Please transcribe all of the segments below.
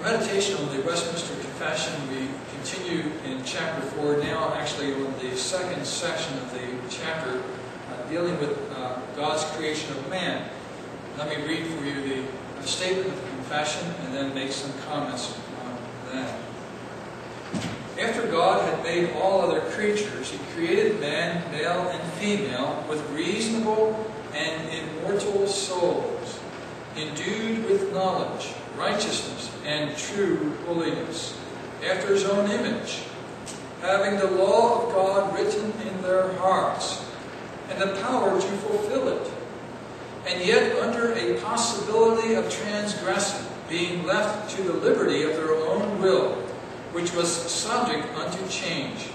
meditation on the Westminster Confession, we continue in chapter 4, now actually on the second section of the chapter, dealing with God's creation of man. Let me read for you the statement of the confession and then make some comments on that. After God had made all other creatures, He created man, male and female, with reasonable and immortal souls, endued with knowledge, righteousness, and true holiness, after His own image, having the law of God written in their hearts, and the power to fulfill it, and yet under a possibility of transgressing, being left to the liberty of their own will, which was subject unto change.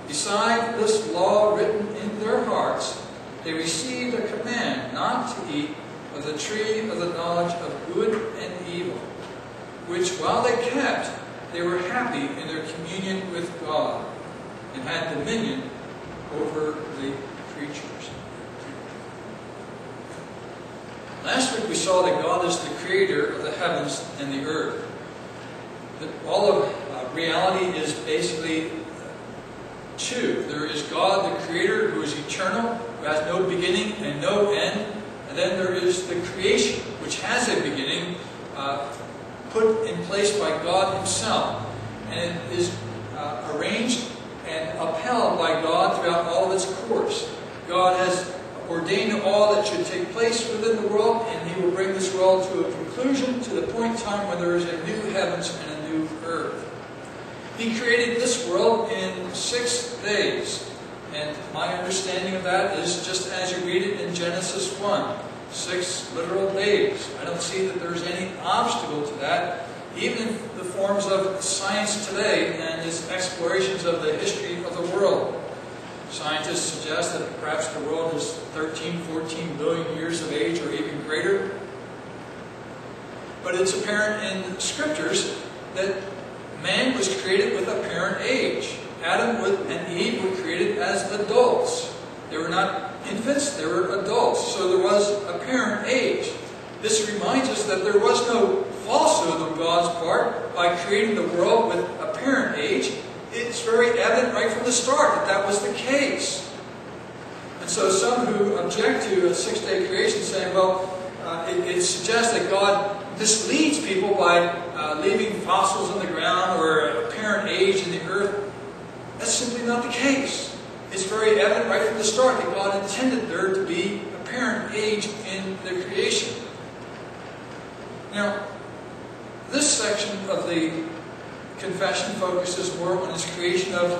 Beside this law written in their hearts, they received a command not to eat of the tree of the knowledge of good and evil, which while they kept, they were happy in their communion with God, and had dominion over the creatures. Last week we saw that God is the creator of the heavens and the earth. That all of reality is basically two. There is God the creator, who is eternal, who has no beginning and no end. And then there is the creation, which has a beginning, put in place by God Himself. And it is arranged and upheld by God throughout all of its course. God has ordained all that should take place within the world, and He will bring this world to a conclusion to the point in time when there is a new heavens and a new earth. He created this world in 6 days. And my understanding of that is just as you read it in Genesis 1. 6 literal days. I don't see that there's any obstacle to that, even in the forms of science today and its explorations of the history of the world. Scientists suggest that perhaps the world is 13, 14 billion years of age or even greater. But it's apparent in the Scriptures that man was created with apparent age. Adam and Eve were created as adults. They were not infants, they were adults. So there was apparent age. This reminds us that there was no falsehood on God's part by creating the world with apparent age. It's very evident right from the start that that was the case. And so some who object to a 6-day creation say, well, it suggests that God misleads people by leaving fossils on the ground or apparent age in the earth. That's simply not the case. It's very evident right from the start that God intended there to be apparent age in the creation. Now, this section of the confession focuses more on His creation of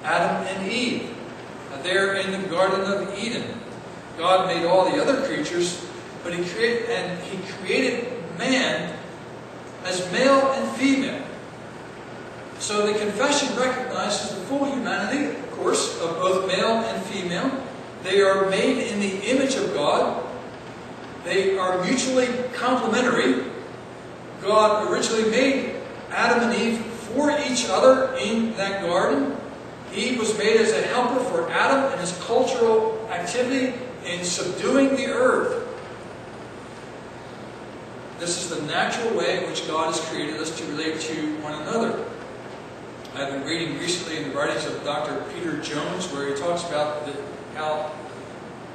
Adam and Eve. There in the Garden of Eden, God made all the other creatures, but He created man as male and female. So the confession recognizes the full humanity, of course, of both male and female. They are made in the image of God. They are mutually complementary. God originally made Adam and Eve for each other in that garden. Eve was made as a helper for Adam in his cultural activity in subduing the earth. This is the natural way in which God has created us to relate to one another. I've been reading recently in the writings of Dr. Peter Jones, where he talks about how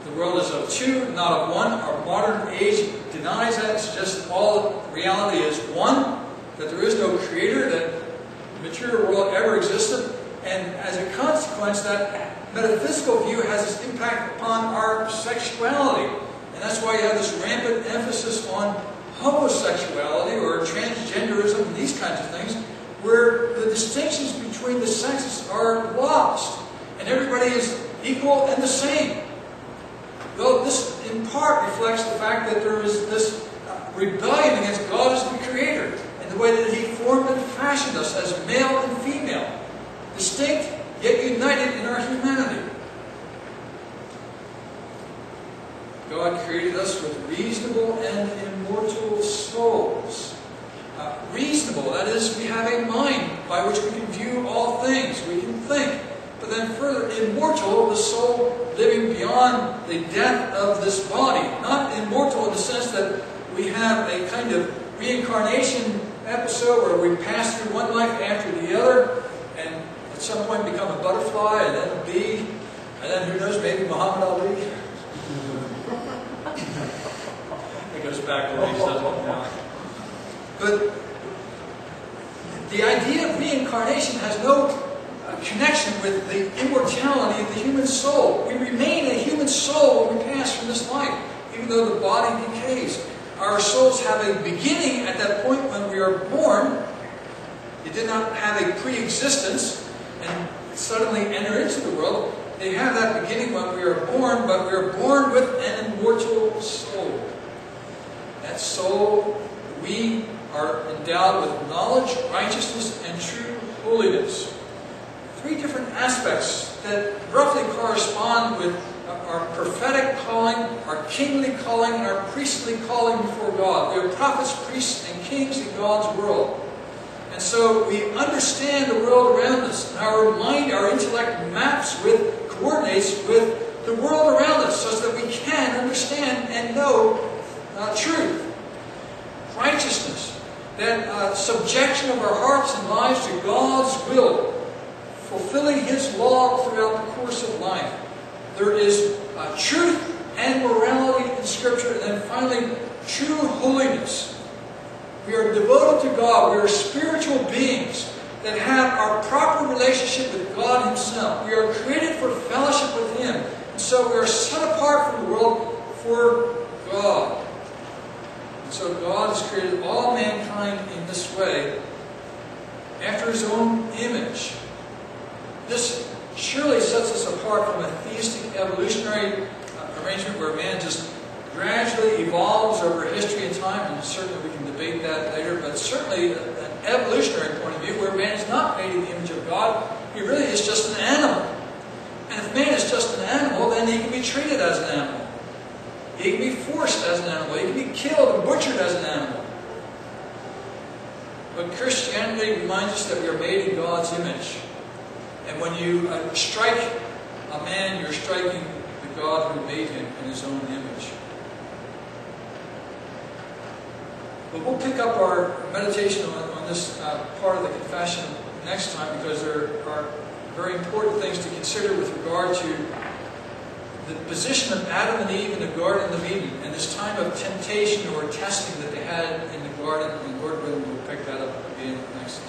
the world is of two, not of one. Our modern age denies that, suggests that all reality is one, that there is no creator, that the material world ever existed, and as a consequence, that metaphysical view has this impact upon our sexuality. And that's why you have this rampant emphasis on homosexuality or transgenderism and these kinds of things, where the distinctions between the sexes are lost, and everybody is equal and the same. Well, this in part reflects the fact that there is this rebellion against God as the Creator, and the way that He formed and fashioned us as male and female, distinct yet united in our humanity. God created us with reasonable and immortal souls. Reasonable, that is, we have a mind by which we can view all things, we can think. But then further, immortal, the soul living beyond the death of this body. Not immortal in the sense that we have a kind of reincarnation episode where we pass through one life after the other, and at some point become a butterfly, and then a bee, and then who knows, maybe Muhammad Ali. It goes back a ways, doesn't it? Now. But the idea of reincarnation has no connection with the immortality of the human soul. We remain a human soul when we pass from this life, even though the body decays. Our souls have a beginning at that point when we are born. They did not have a pre-existence and suddenly enter into the world. They have that beginning when we are born, but we are born with an immortal soul. That soul, we are endowed with knowledge, righteousness, and true holiness. Three different aspects that roughly correspond with our prophetic calling, our kingly calling, and our priestly calling before God. We are prophets, priests, and kings in God's world. And so we understand the world around us. And our mind, our intellect coordinates with the world around us so that we can understand and know truth. Righteousness, that subjection of our hearts and lives to God's will, fulfilling His law throughout the course of life. There is truth and morality in Scripture, and then finally, true holiness. We are devoted to God. We are spiritual beings that have our proper relationship with God Himself. We are created for fellowship with Him. And so we are set apart from the world for God. And so God has created all mankind in this way, after His own image. This surely sets us apart from a theistic evolutionary arrangement where man just gradually evolves over history and time, and certainly we can debate that later, but certainly an evolutionary point of view where man is not made in the image of God. He really is just an animal. And if man is just an animal, then he can be treated as an animal. He can be forced as an animal. He can be killed and butchered as an animal. But Christianity reminds us that we are made in God's image. And when you strike a man, you're striking the God who made him in His own image. But we'll pick up our meditation on this part of the confession next time, because there are very important things to consider with regard to the position of Adam and Eve in the Garden of Eden and this time of temptation or testing that they had in the garden. And Lord willing, we'll pick that up again next